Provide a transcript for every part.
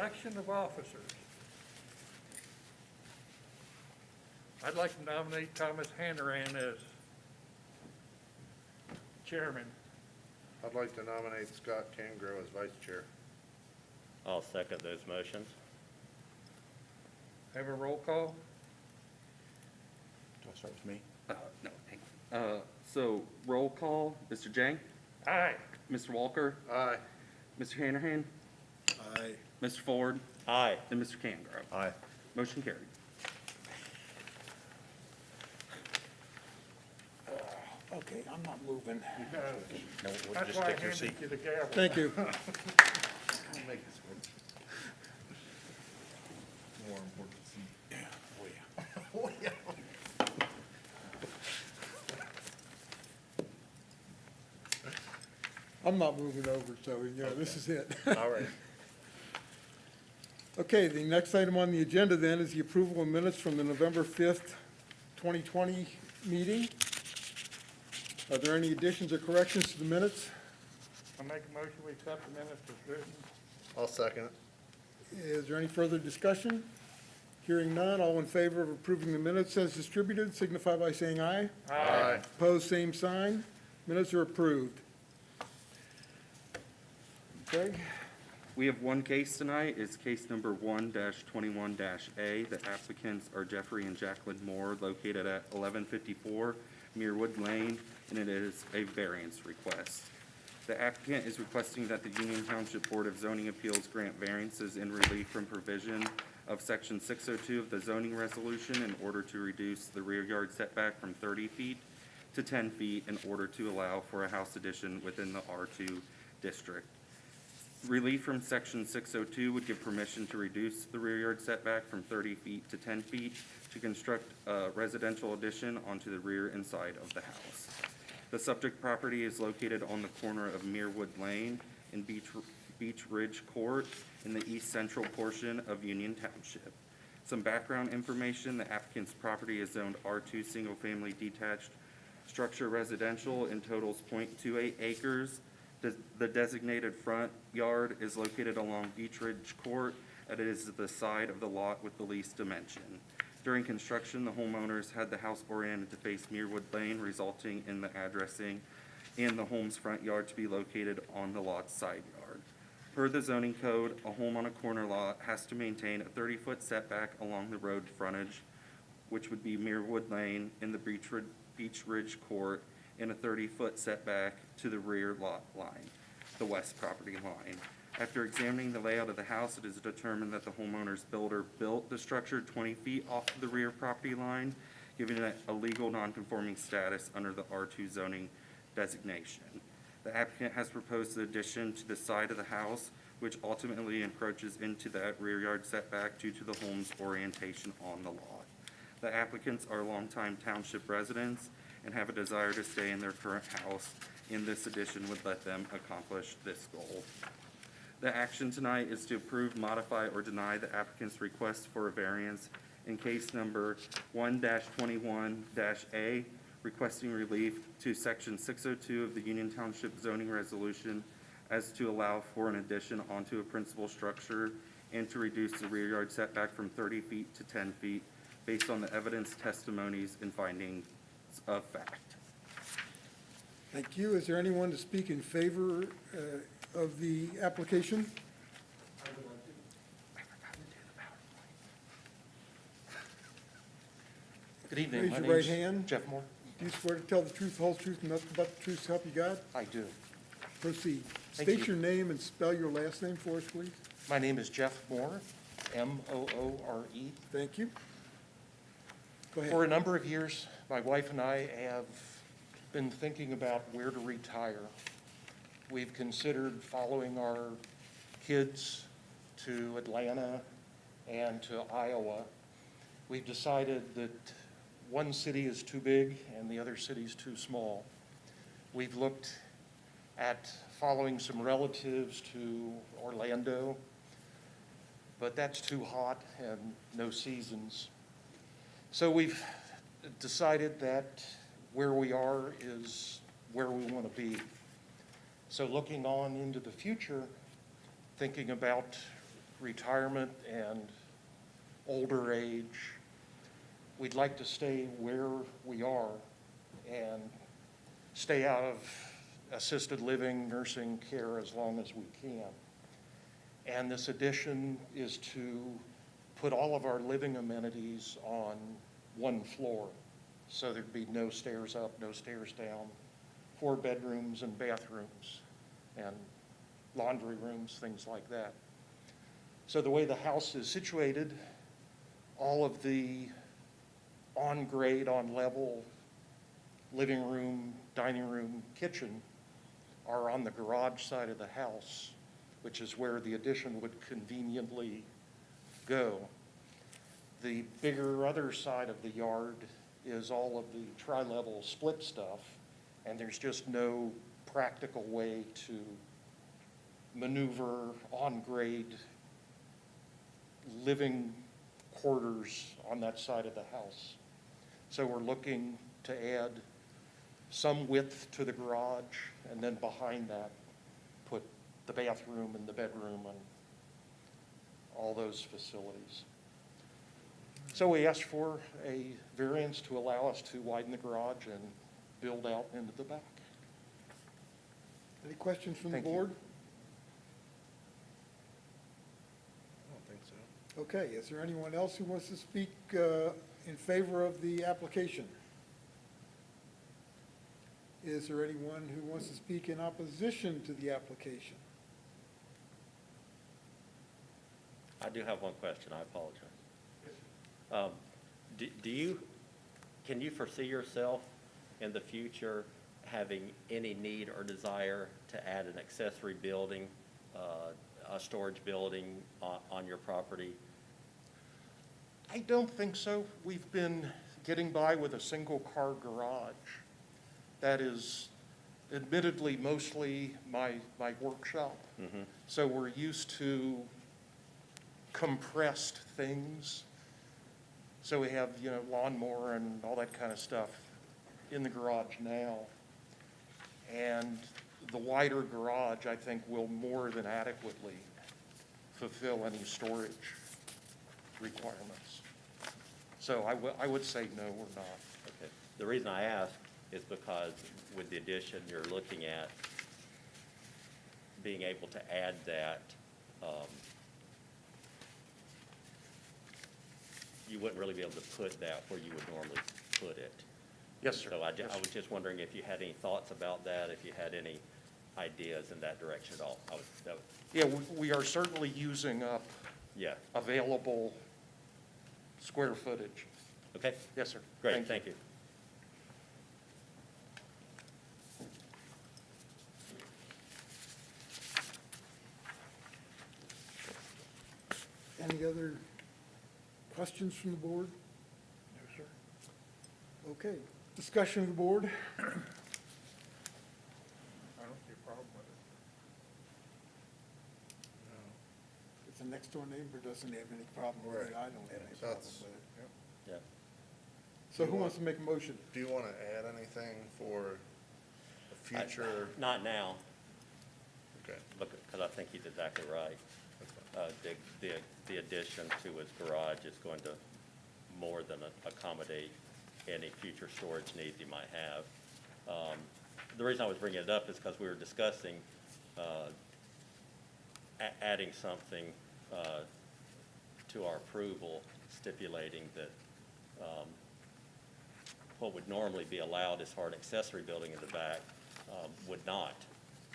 Election of officers. I'd like to nominate Thomas Hanneran as chairman. I'd like to nominate Scott Kangro as vice chair. I'll second those motions. Have a roll call? Do I start with me? No, hang on. So roll call, Mr. Jang, Aye. Mr. Walker, Aye. Mr. Hanrahan, Aye. Mr. Ford, Aye. and Mr. Cangro. Aye. Motion carried. Okay, I'm not moving. No, No, we'll that's just why I take your handed seat. you the gavel. Thank you. I'll make this work. More important seat. Yeah, oh yeah. Oh, yeah. I'm not moving over, so, this is it. All right. Okay, the next item on the agenda then is the approval of minutes from the November 5th, 2020 meeting. Are there any additions or corrections to the minutes? I make a motion, we accept the minutes as written. I'll second it. Is there any further discussion? Hearing none, all in favor of approving the minutes as distributed signify by saying aye. Aye. Opposed, same sign. Minutes are approved. Okay, We have one case tonight. It's case number 1-21-A. The applicants are Jeffrey and Jacqueline Moore, located at 1154 Muirwood Lane, and it is a variance request. The applicant is requesting that the Union Township Board of Zoning Appeals grant variances in relief from provision of Section 602 of the zoning resolution in order to reduce the rear yard setback from 30 feet to 10 feet in order to allow for a house addition within the R2 district. Relief from Section 602 would give permission to reduce the rear yard setback from 30 feet to 10 feet to construct a residential addition onto the rear and side of the house. The subject property is located on the corner of Muirwood Lane and Beach Ridge Court in the east central portion of Union Township. Some background information: the applicant's property is zoned R2 single-family detached structure residential and totals .28 acres. The designated front yard is located along Beach Ridge Court, and it is the side of the lot with the least dimension. During construction, the homeowners had the house oriented to face Muirwood Lane, resulting in the addressing and the home's front yard to be located on the lot's side yard. Per the zoning code, a home on a corner lot has to maintain a 30-foot setback along the road frontage, which would be Muirwood Lane in the Beach Ridge Court, and a 30-foot setback to the rear lot line, the west property line. After examining the layout of the house, it is determined that the homeowner's builder built the structure 20 feet off of the rear property line, giving it a legal nonconforming status under the R2 zoning designation. The applicant has proposed an addition to the side of the house, which ultimately encroaches into that rear yard setback due to the home's orientation on the lot. The applicants are longtime township residents and have a desire to stay in their current house, and this addition would let them accomplish this goal. The action tonight is to approve, modify, or deny the applicant's request for a variance in case number 1-21-A, requesting relief to Section 602 of the Union Township zoning resolution as to allow for an addition onto a principal structure and to reduce the rear yard setback from 30 feet to 10 feet based on the evidence, testimonies, and findings of fact. thank you. Is there anyone to speak in favor of the application? Good evening. Raise My your right name's hand. Jeff Moore. Do you swear to tell the truth, the whole truth, and nothing but the truth, so help you God? I do. Proceed. Thank State you. your name and spell your last name for us, please. My name is Jeff Moore, M-O-O-R-E. Thank you. Go For ahead. a number of years, my wife and I have been thinking about where to retire. We've considered following our kids to Atlanta and to Iowa. We've decided that one city is too big and the other city's too small. We've looked at following some relatives to Orlando, but that's too hot and no seasons. So we've decided that where we are is where we want to be. So looking on into the future, thinking about retirement and older age. We'd like to stay where we are and stay out of assisted living, nursing care as long as we can. And this addition is to put all of our living amenities on one floor. So there'd be no stairs up, no stairs down, 4 bedrooms and bathrooms and laundry rooms, things like that. So the way the house is situated, all of the on-grade, on-level living room, dining room, kitchen are on the garage side of the house, which is where the addition would conveniently go. The bigger other side of the yard is all of the tri-level split stuff, and there's just no practical way to maneuver on-grade living quarters on that side of the house. So we're looking to add some width to the garage, and then behind that, put the bathroom and the bedroom and all those facilities. So we asked for a variance to allow us to widen the garage and build out into the back. Any questions from the Thank you. board? I don't think so. Okay, is there anyone else who wants to speak in favor of the application? Is there anyone who wants to speak in opposition to the application? I do have one question, I apologize. Can you foresee yourself in the future having any need or desire to add an accessory building, a storage building on your property? I don't think so. We've been getting by with a single-car garage. That is admittedly mostly my workshop. So we're used to compressed things. So we have, lawnmower and all that kind of stuff in the garage now. And the wider garage, I think, will more than adequately fulfill any storage requirements. So I would say no, we're not. Okay. The reason I ask is because with the addition, you're looking at being able to add that, you wouldn't really be able to put that where you would normally put it. Yes, sir. So I Yes, sir. was just wondering if you had any thoughts about that, if you had any ideas in that direction at all. Yeah, we are certainly using up Yeah, available square footage. okay, Yes, sir. great, thank you. Any other questions from the board? No, sir. Okay, discussion of the board? I don't see a problem with it. If the next door neighbor doesn't have any problem with it, I don't have any problem That's- with it. Yeah. So who wants to make a motion? Do you want to add anything for a future? Not now, Okay, because I think he's exactly right. that's fine. The addition to his garage is going to more than accommodate any future storage needs he might have. The reason I was bringing it up is because we were discussing adding something to our approval stipulating that what would normally be allowed as far as an accessory building in the back would not,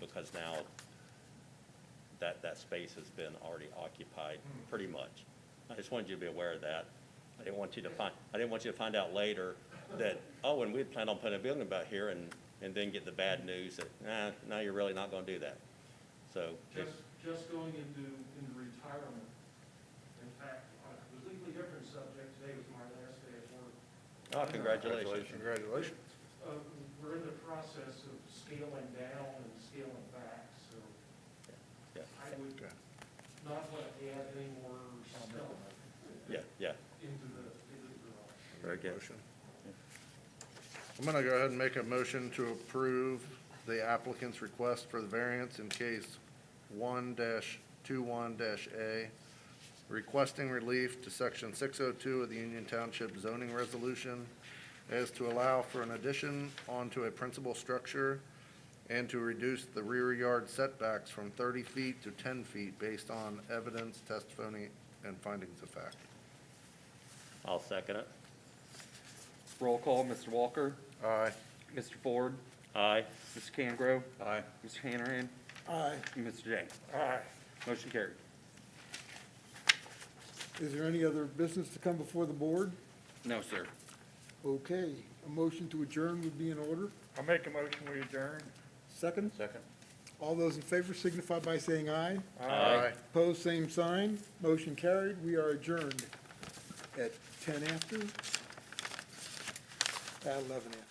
because now that space has been already occupied pretty much. I just wanted you to be aware of that. I didn't want you to find out later that, oh, and we had planned on putting a building about here and then get the bad news that, no, you're really not gonna do that. So, Just going into retirement. In fact, on a completely different subject, today was my last day at work. oh, congratulations. Congratulations. We're in the process of scaling down and scaling back, so Yeah, I would Okay. not want to add any more stuff yeah, into the garage. very good. Motion. I'm going to go ahead and make a motion to approve the applicant's request for the variance in case 1-21-A requesting relief to section 602 of the Union Township zoning resolution as to allow for an addition onto a principal structure and to reduce the rear yard setbacks from 30 feet to 10 feet based on evidence, testimony, and findings of fact. I'll second it. Roll call, Mr. Walker, Aye. Mr. Ford, Aye. Mr. Cangrove, Aye. Mr. Hanrahan, Aye. and Mr. James. Aye. Motion carried. Is there any other business to come before the board? No, sir. Okay, a motion to adjourn would be in order. I'll make a motion, we adjourn. Second? Second. All those in favor signify by saying aye. Aye. Opposed, same sign. Motion carried. We are adjourned at 10 after, at 11 after.